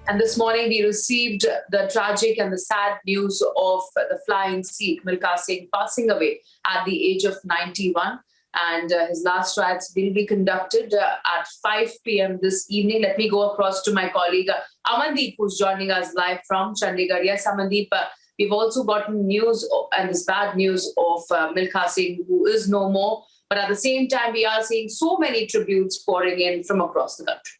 And this morning we received the tragic and the sad news of the flying Sikh Milkha Singh passing away at the age of 91. And his last rites will be conducted at 5 p.m. this evening. Let me go across to my colleague Amandeep, who's joining us live from Chandigarh. Yes, Amandeep, we've also gotten news and this bad news of Milkha Singh, who is no more. But at the same time, we are seeing so many tributes pouring in from across the country.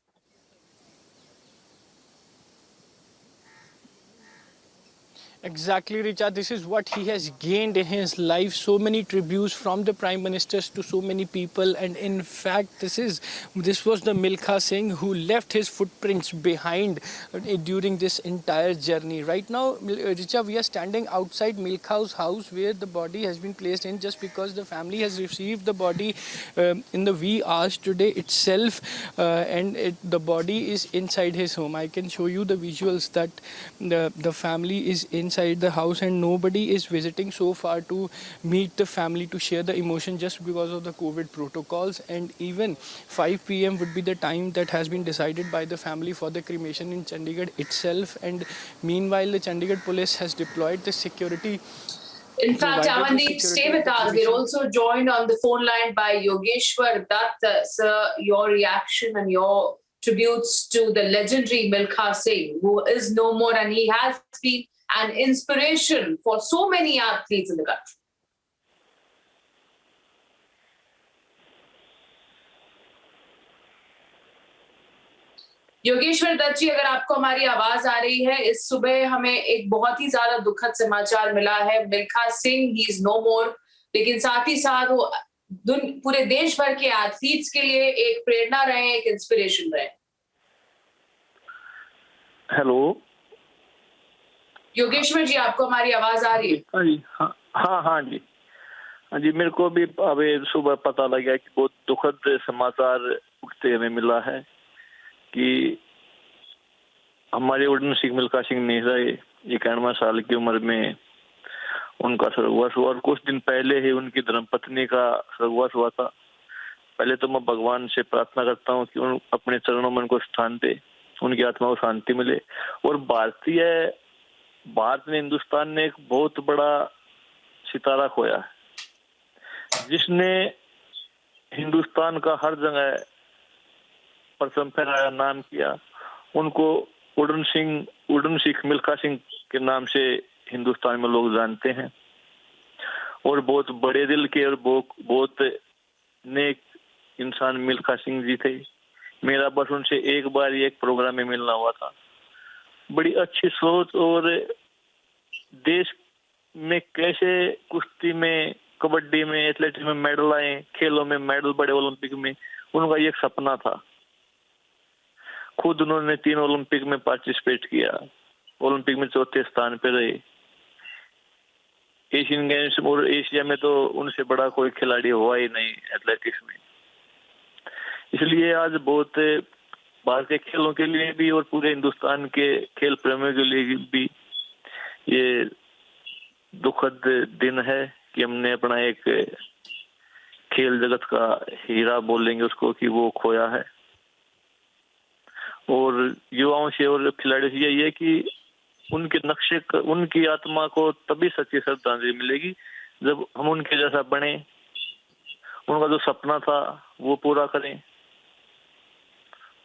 Exactly, Richa. This is what he has gained in his life. So many tributes from the prime ministers to so many people, and in fact, this was the Milkha Singh who left his footprints behind during this entire journey. Right now, Richa, we are standing outside Milkha's house where the body has been placed in, just because the family has received the body in the wee hours today itself, and the body is inside his home. I can show you the visuals that the family is inside the house, and nobody is visiting so far to meet the family to share the emotion, just because of the COVID protocols. And even 5 p.m. would be the time that has been decided by the family for the cremation in Chandigarh itself. And meanwhile, the Chandigarh police has deployed the security. In fact, Amandeep, stay with us. We're also joined on the phone line by Yogeshwar Dutt. Sir, your reaction and your tributes to the legendary Milkha Singh, who is no more, and he has been an inspiration for so many athletes in the country. Yogeshwar Dutt जी, अगर आपको हमारी आवाज आ रही है, इस सुबह हमें एक बहुत ही ज्यादा दुखद समाचार मिला है। Milkha Singh, he is no more, लेकिन साथ ही साथ वो पूरे देश भर के एथलीट्स के लिए एक प्रेरणा रहे, एक इंस्पिरेशन रहे। हेलो योगेश्वर जी, आपको हमारी आवाज आ रही है? हाँ जी, मेरे को भी अभी सुबह पता लगा कि बहुत दुखद समाचार उठते हमें मिला है कि हमारे उड़न सिंह मिल्खा सिंह नेहरा 91 साल की उम्र में उनका स्वर्गवास हुआ, और कुछ दिन पहले ही उनकी धर्मपत्नी का स्वर्गवास हुआ था। पहले तो मैं भगवान से प्रार्थना करता हूँ कि उन अपने चरणों में उनको स्थान दे, उनकी आत्मा को शांति मिले। और भारत ने, हिंदुस्तान ने एक बहुत बड़ा सितारा खोया, जिसने हिंदुस्तान का हर जगह प्रथम फहराया, नाम किया। उनको उड़न सिंह मिल्खा सिंह के नाम से हिंदुस्तान में लोग जानते हैं, और बहुत बड़े दिल के और बहुत नेक इंसान मिल्खा सिंह जी थे। मेरा बस उनसे एक बार एक प्रोग्राम में मिलना हुआ था। बड़ी अच्छी सोच, और देश में कैसे कुश्ती में, कबड्डी में, एथलेटिक्स में मेडल आए, खेलों में मेडल, बड़े ओलंपिक में, उनका ये एक सपना था। खुद उन्होंने 3 ओलंपिक में पार्टिसिपेट किया, ओलंपिक में 4थे स्थान पे रहे। एशियन गेम्स और एशिया में तो उनसे बड़ा कोई खिलाड़ी हुआ ही नहीं एथलेटिक्स में। इसलिए आज बहुत भारत के खेलों के लिए भी और पूरे हिंदुस्तान के खेल प्रेमियों के लिए भी ये दुखद दिन है कि हमने अपना एक खेल जगत का हीरा बोलेंगे उसको, कि वो खोया है। और युवाओं से और खिलाड़ियों से यही है कि उनकी आत्मा को तभी सच्ची श्रद्धांजलि मिलेगी जब हम उनके जैसा बने, उनका जो सपना था वो पूरा करें।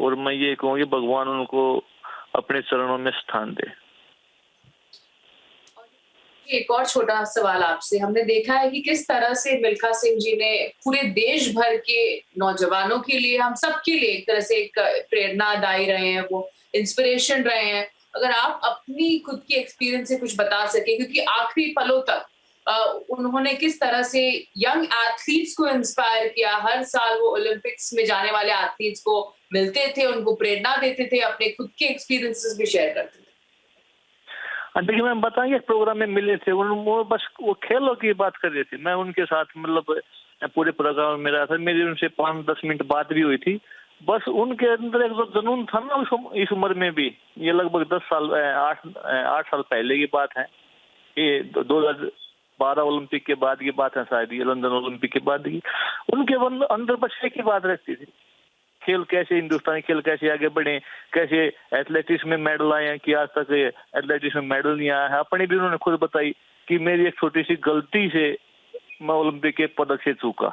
और मैं ये कहूँगी, भगवान उनको अपने चरणों में स्थान दे। एक और छोटा सवाल आपसे, हमने देखा है कि किस तरह से मिल्खा सिंह जी ने पूरे देश भर के नौजवानों के लिए, हम सबके लिए एक तरह से एक प्रेरणादायी रहे हैं, वो इंस्पिरेशन रहे हैं। अगर आप अपनी खुद की एक्सपीरियंस से कुछ बता सके, क्योंकि आखिरी पलों तक उन्होंने किस तरह से यंग एथलीट्स को इंस्पायर किया। हर साल वो ओलंपिक्स में जाने वाले एथलीट्स को मिलते थे, उनको प्रेरणा देते थे, अपने खुद के एक्सपीरियंसेस भी शेयर करते थे। देखिए, मैं बताएंगे, एक प्रोग्राम में मिले थे, वो बस वो खेलों की बात कर रहे थे। मैं उनके साथ मतलब पूरे प्रोग्राम में रहा था, मेरी उनसे 5-10 मिनट बात भी हुई थी। बस उनके अंदर एक जो जुनून था ना इस उम्र में भी, ये लगभग 8 साल पहले की बात है, ये 2012 ओलंपिक के बाद की बात है शायद, ये लंदन ओलंपिक के बाद की। उनके अंदर बस एक ही बात रखती थी खेल कैसे, हिंदुस्तानी खेल कैसे आगे बढ़े, कैसे एथलेटिक्स में मेडल आए हैं कि आज तक एथलेटिक्स में मेडल नहीं आया है। अपनी भी उन्होंने खुद बताई कि मेरी एक छोटी सी गलती से मैं ओलंपिक के पदक से चूका।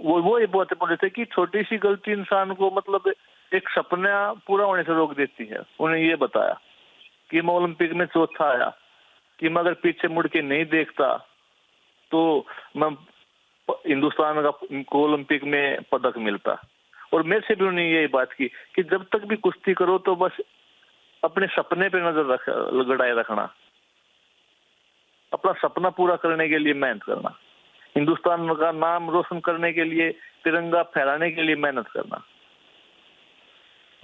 वो ये बातें बोल रहे थे कि छोटी सी गलती इंसान को मतलब एक सपना पूरा होने से रोक देती है। उन्हें ये बताया कि मैं ओलंपिक में चौथा आया, कि मैं अगर पीछे मुड़ के नहीं देखता तो मैं हिंदुस्तान को ओलंपिक में पदक मिलता। और मेरे से भी उन्होंने यही बात की कि जब तक भी कुश्ती करो तो बस अपने सपने पे नजर गड़ाए रखना, अपना सपना पूरा करने के लिए मेहनत करना, हिंदुस्तान का नाम रोशन करने के लिए, तिरंगा फहराने के लिए मेहनत करना।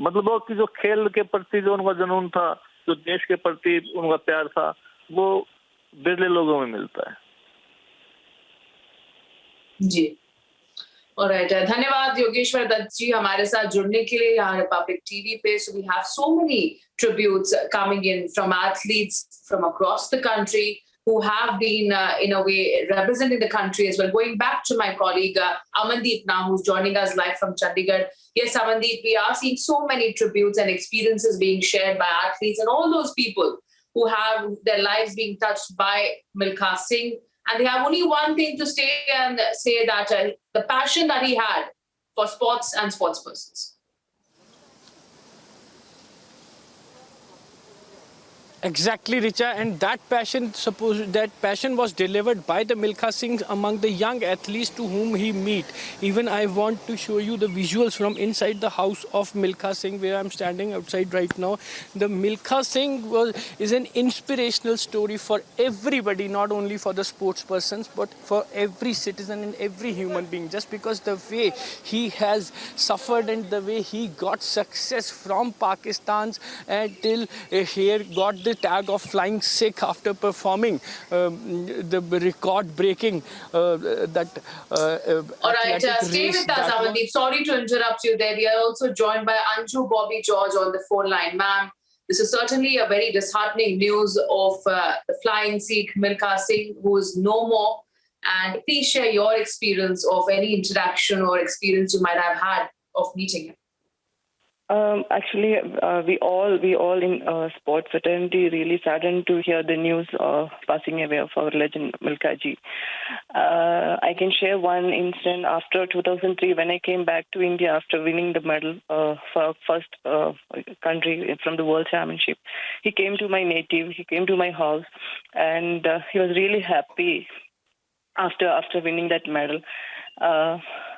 मतलब वो कि जो खेल के प्रति जो उनका जुनून था, जो देश के प्रति उनका प्यार था, वो बिरले लोगों में मिलता है। जी, ऑलराइट, धन्यवाद योगेश्वर दत्त जी हमारे साथ जुड़ने के लिए यहाँ रिपब्लिक टीवी पे। So we have so many tributes coming in from athletes from across the country who have been in a way representing the country as well. Going back to my colleague Amandeep now, who's joining us live from Chandigarh. Yes, Amandeep, we are seeing so many tributes and experiences being shared by athletes and all those people who have their lives being touched by Milkha Singh. And they have only one thing to say, and say that the passion that he had for sports and sports persons. Exactly, Richa, and that passion was delivered by the Milkha Singh among the young athletes to whom he meet. Even I want to show you the visuals from inside the house of Milkha Singh, where I'm standing outside right now. The Milkha Singh is an inspirational story for everybody, not only for the sports persons, but for every citizen and every human being. Just because the way he has suffered and the way he got success from Pakistan's till here got the tag of Flying Sikh after performing the record-breaking that. All right, stay with us, Amandeep. Sorry to interrupt you there. We are also joined by Anju Bobby George on the phone line. Ma'am, this is certainly a very disheartening news of the Flying Sikh Milkha Singh, who is no more. And please share your experience of any interaction or experience you might have had of meeting him. Actually, we all in sports fraternity really saddened to hear the news of passing away of our legend Milkha ji. I can share one incident after 2003 when I came back to India after winning the medal for our first country from the World Championship. He came to my native, he came to my house, and he was really happy after winning that medal.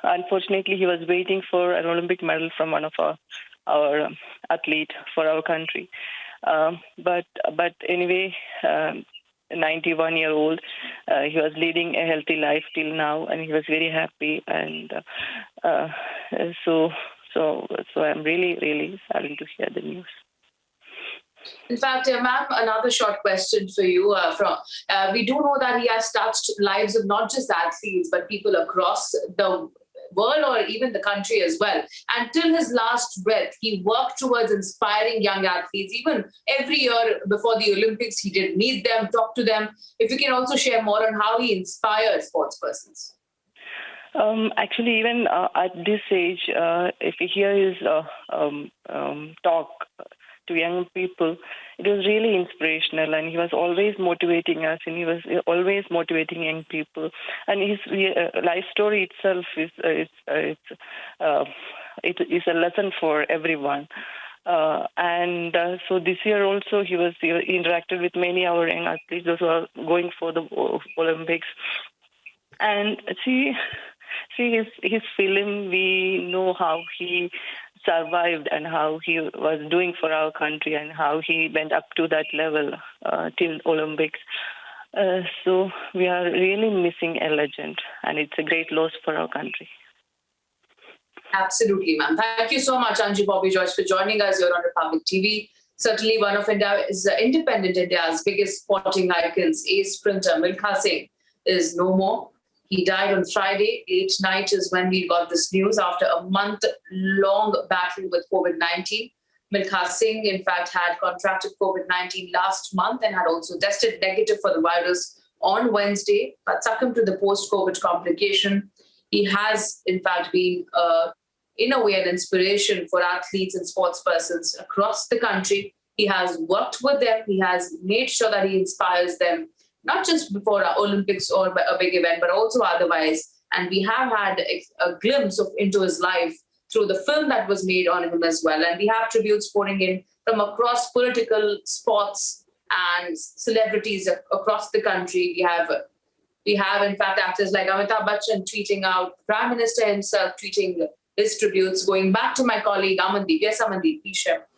Unfortunately, he was waiting for an Olympic medal from one of our athlete for our country. But anyway, 91-year-old, he was leading a healthy life till now, and he was very happy. And so I'm really, really saddened to hear the news. In fact, ma'am, another short question for you. We do know that he has touched lives of not just athletes, but people across the world or even the country as well. And till his last breath, he worked towards inspiring young athletes. Even every year before the Olympics, he did meet them, talk to them. If you can also share more on how he inspired sports persons. Actually, even at this age, if you hear his talk to young people, it was really inspirational, and he was always motivating us, and he was always motivating young people. And his life story itself is a lesson for everyone. So this year also he interacted with many of our young athletes, those who are going for the Olympics. And see his film, we know how he survived and how he was doing for our country and how he went up to that level till Olympics. So we are really missing a legend, and it's a great loss for our country. Absolutely, ma'am. Thank you so much, Anju Bobby George, for joining us here on Republic TV. Certainly one of independent India's biggest sporting icons, ace sprinter Milkha Singh, is no more. He died on Friday. Late night is when we got this news after a month-long battle with COVID-19. Milkha Singh, in fact, had contracted COVID-19 last month and had also tested negative for the virus on Wednesday, but succumbed to the post-COVID complication. he has, in fact, been, in a way, an inspiration for athletes and sports persons across the country. He has worked with them. He has made sure that he inspires them, not just before our Olympics or a big event, but also otherwise. And we have had a glimpse into his life through the film that was made on him as well. And we have tributes pouring in from across political, sports, and celebrities across the country. We have, in fact, actors like Amitabh Bachchan tweeting out, Prime Minister himself tweeting his tributes, going back to my colleague Amandeep. Yes, Amandeep, please share.